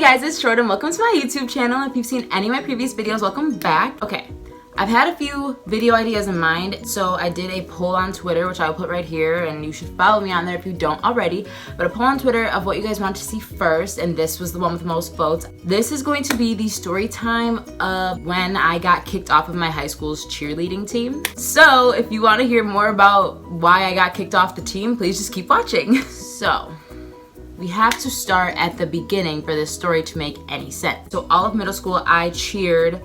Hey guys, it's Jordan. Welcome to my YouTube channel. If you've seen any of my previous videos, welcome back. Okay, I've had a few video ideas in mind, so I did a poll on Twitter, which I'll put right here, and you should follow me on there if you don't already. But a poll on Twitter of what you guys want to see first, and this was the one with the most votes. This is going to be the story time of when I got kicked off of my high school's cheerleading team. So if you want to hear more about why I got kicked off the team, please just keep watching. So we have to start at the beginning for this story to make any sense. So all of middle school, I cheered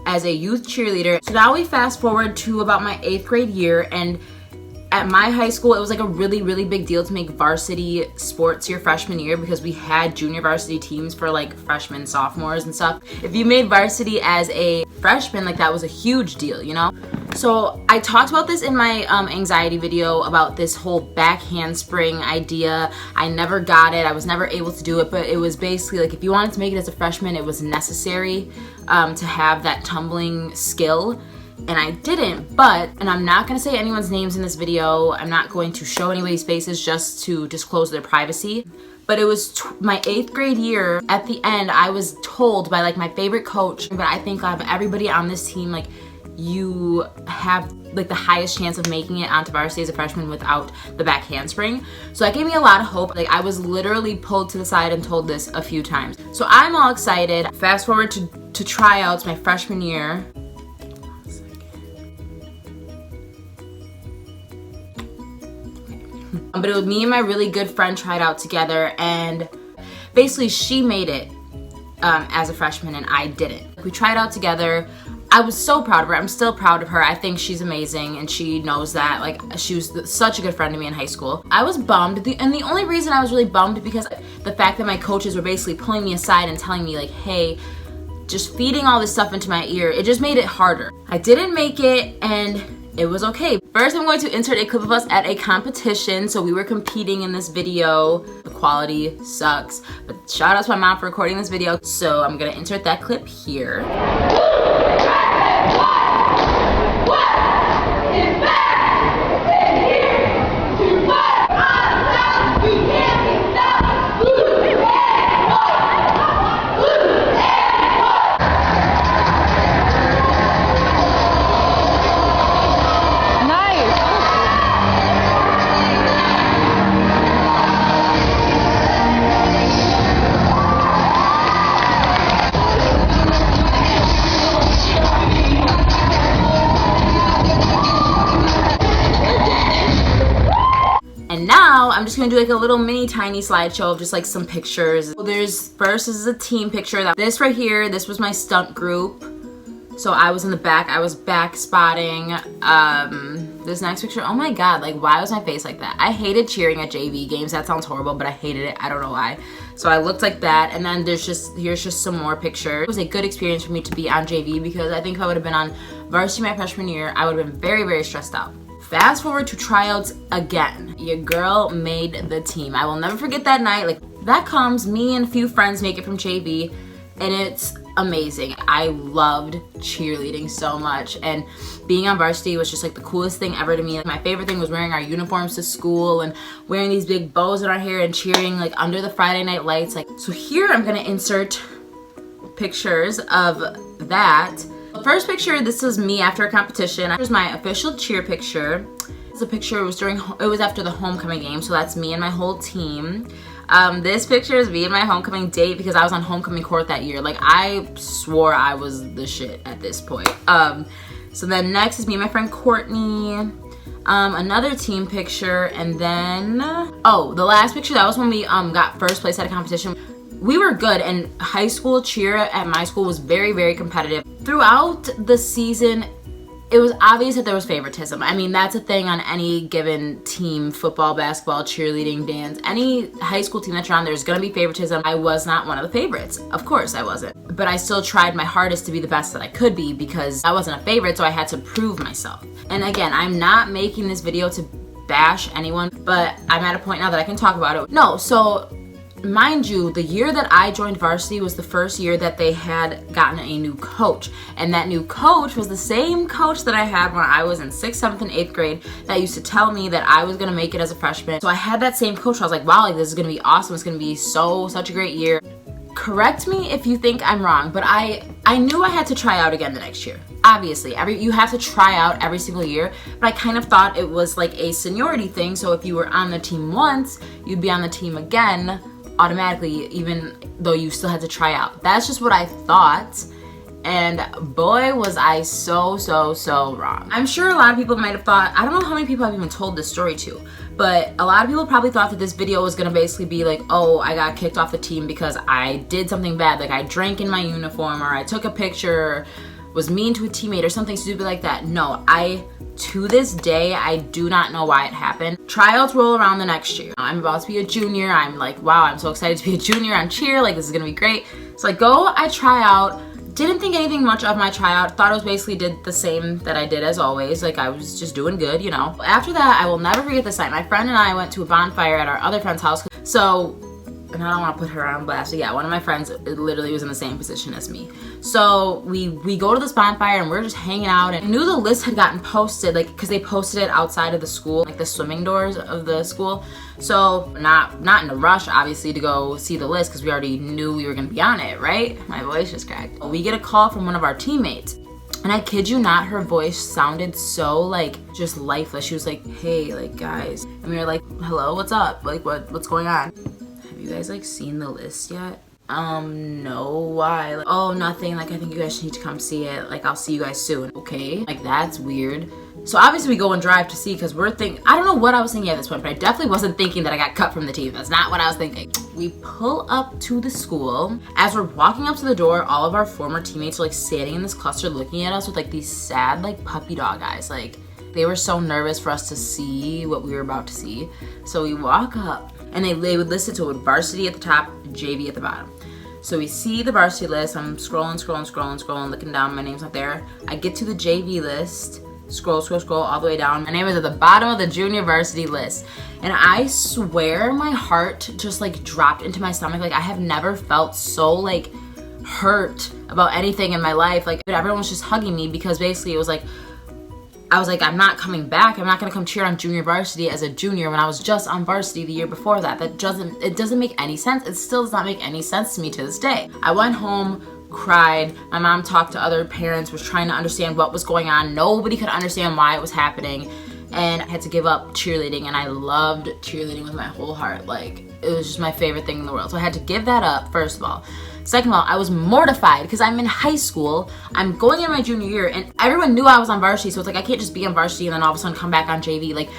as a youth cheerleader. So now we fast forward to about my 8th grade year, and at my high school, it was like a really big deal to make varsity sports your freshman year because we had junior varsity teams for like freshmen, sophomores and stuff. If you made varsity as a freshman, like that was a huge deal, you know? So I talked about this in my anxiety video about this whole back handspring idea. I never got it. I was never able to do it, but it was basically like if you wanted to make it as a freshman, it was necessary to have that tumbling skill. And I didn't, and I'm not going to say anyone's names in this video. I'm not going to show anybody's faces just to disclose their privacy. But it was my 8th grade year. At the end, I was told by like my favorite coach, but I think out of everybody on this team, like you have like the highest chance of making it onto varsity as a freshman without the back handspring. So that gave me a lot of hope. Like I was literally pulled to the side and told this a few times. So I'm all excited. Fast forward to tryouts my freshman year. But it was me and my really good friend tried out together, and basically she made it as a freshman and I didn't. We tried out together. I was so proud of her. I'm still proud of her. I think she's amazing and she knows that. Like she was such a good friend to me in high school. I was bummed, and the only reason I was really bummed because the fact that my coaches were basically pulling me aside and telling me like, hey, just feeding all this stuff into my ear, it just made it harder. I didn't make it and it was okay. First, I'm going to insert a clip of us at a competition. So we were competing in this video. The quality sucks, but shout out to my mom for recording this video. So I'm gonna insert that clip here. And now I'm just gonna do like a little mini tiny slideshow of just like some pictures. First is a team picture. This right here, this was my stunt group. So I was in the back, I was back spotting. This next picture, oh my God, like why was my face like that? I hated cheering at JV games. That sounds horrible, but I hated it. I don't know why. So I looked like that, and then here's just some more pictures. It was a good experience for me to be on JV because I think if I would have been on varsity my freshman year, I would have been very stressed out. Fast forward to tryouts again. Your girl made the team. I will never forget that night. Like that comes, me and a few friends make it from JV, and it's amazing. I loved cheerleading so much, and being on varsity was just like the coolest thing ever to me. Like, my favorite thing was wearing our uniforms to school and wearing these big bows in our hair and cheering like under the Friday night lights. Like, so here I'm gonna insert pictures of that. First picture, this is me after a competition. Here's my official cheer picture. This is a picture, it was after the homecoming game, so that's me and my whole team. This picture is me and my homecoming date because I was on homecoming court that year. Like I swore I was the shit at this point. So then next is me and my friend Courtney. Another team picture, and then, oh, the last picture, that was when we got first place at a competition. We were good, and high school cheer at my school was very competitive. Throughout the season, it was obvious that there was favoritism. I mean, that's a thing on any given team, football, basketball, cheerleading, dance, any high school team that you're on, there's gonna be favoritism. I was not one of the favorites. Of course I wasn't. But I still tried my hardest to be the best that I could be because I wasn't a favorite, so I had to prove myself. And again, I'm not making this video to bash anyone, but I'm at a point now that I can talk about it. No, so mind you, the year that I joined varsity was the first year that they had gotten a new coach. And that new coach was the same coach that I had when I was in 6th, 7th, and 8th grade that used to tell me that I was gonna make it as a freshman. So I had that same coach. I was like, wow, like this is gonna be awesome. It's gonna be such a great year. correct me if you think I'm wrong, but I knew I had to try out again the next year. Obviously, you have to try out every single year, but I kind of thought it was like a seniority thing. So if you were on the team once, you'd be on the team again automatically, even though you still had to try out. That's just what I thought. And boy, was I so wrong. I'm sure a lot of people might have thought, I don't know how many people I've even told this story to, but a lot of people probably thought that this video was gonna basically be like, oh, I got kicked off the team because I did something bad, like I drank in my uniform, or I took a picture, was mean to a teammate, or something stupid like that. No, to this day, I do not know why it happened. Tryouts roll around the next year. I'm about to be a junior. I'm like, wow, I'm so excited to be a junior on cheer. Like, this is gonna be great. So I go, I try out. Didn't think anything much of my tryout. Thought it was basically did the same that I did as always. Like, I was just doing good, you know. After that, I will never forget this night. My friend and I went to a bonfire at our other friend's house. So, and I don't want to put her on blast, but yeah, one of my friends literally was in the same position as me. So we go to this bonfire and we're just hanging out, and I knew the list had gotten posted, like, because they posted it outside of the school, like the swimming doors of the school. So not in a rush, obviously, to go see the list because we already knew we were gonna be on it, right? My voice just cracked. We get a call from one of our teammates, and I kid you not, her voice sounded so like just lifeless. She was like, hey, like, guys, and we were like, hello, what's up? Like, what's going on? Have you guys like seen the list yet? No, why? Like, oh, nothing, like, I think you guys need to come see it. Like, I'll see you guys soon. Okay, like, that's weird. So obviously we go and drive to see, because we're thinking, I don't know what I was thinking at this point, but I definitely wasn't thinking that I got cut from the team. That's not what I was thinking. We pull up to the school. As we're walking up to the door, all of our former teammates are like standing in this cluster looking at us with like these sad like puppy dog eyes. Like, they were so nervous for us to see what we were about to see. So we walk up, and they would list it to it, varsity at the top, JV at the bottom. So we see the varsity list. I'm scrolling, looking down. My name's not there. I get to the JV list. Scroll all the way down. My name is at the bottom of the junior varsity list. And I swear my heart just like dropped into my stomach. Like, I have never felt so like hurt about anything in my life. Like, everyone was just hugging me, because basically it was like, I was like, I'm not coming back. I'm not gonna come cheer on junior varsity as a junior when I was just on varsity the year before that. It doesn't make any sense. It still does not make any sense to me to this day. I went home, cried. My mom talked to other parents, was trying to understand what was going on. Nobody could understand why it was happening. And I had to give up cheerleading, and I loved cheerleading with my whole heart. Like, it was just my favorite thing in the world. So I had to give that up, first of all. Second of all, I was mortified because I'm in high school. I'm going in my junior year, and everyone knew I was on varsity. So it's like, I can't just be on varsity and then all of a sudden come back on JV. Like,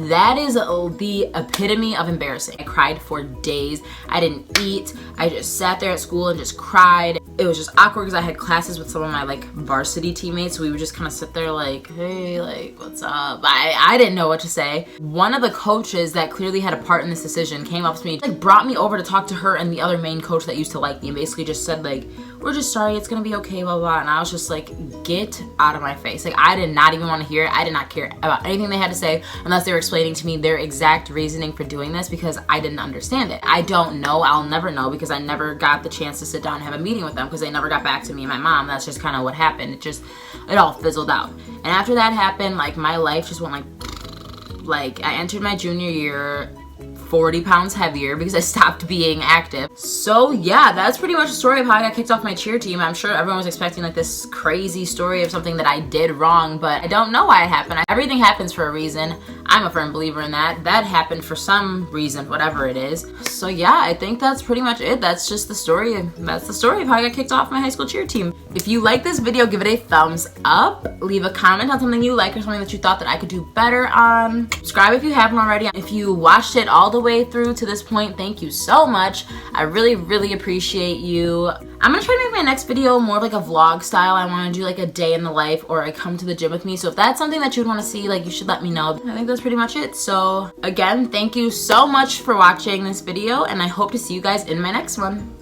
that is the epitome of embarrassing. I cried for days. I didn't eat. I just sat there at school and just cried. It was just awkward because I had classes with some of my like varsity teammates. So we would just kind of sit there like, hey, like, what's up? I didn't know what to say. One of the coaches that clearly had a part in this decision came up to me, like, brought me over to talk to her and the other main coach that used to like me, and basically just said like, we're just sorry, it's gonna be okay, blah blah. And I was just like, get out of my face. Like, I did not even want to hear it. I did not care about anything they had to say unless they were explaining to me their exact reasoning for doing this, because I didn't understand it. I don't know. I'll never know, because I never got the chance to sit down and have a meeting with them, because they never got back to me and my mom. That's just kind of what happened. It all fizzled out. And after that happened, like, my life just went like I entered my junior year 40 pounds heavier because I stopped being active. So yeah, that's pretty much the story of how I got kicked off my cheer team. I'm sure everyone was expecting like this crazy story of something that I did wrong, but I don't know why it happened. Everything happens for a reason. I'm a firm believer in that. That happened for some reason, whatever it is. So yeah, I think that's pretty much it. That's just the story. That's the story of how I got kicked off my high school cheer team. If you like this video, give it a thumbs up. Leave a comment on something you like or something that you thought that I could do better on. Subscribe if you haven't already. If you watched it all the way through to this point, thank you so much. I really appreciate you. I'm gonna try to make my next video more of like a vlog style. I want to do like a day in the life, or I come to the gym with me. So if that's something that you would want to see, like, you should let me know. I think that's pretty much it. So again, thank you so much for watching this video, and I hope to see you guys in my next one.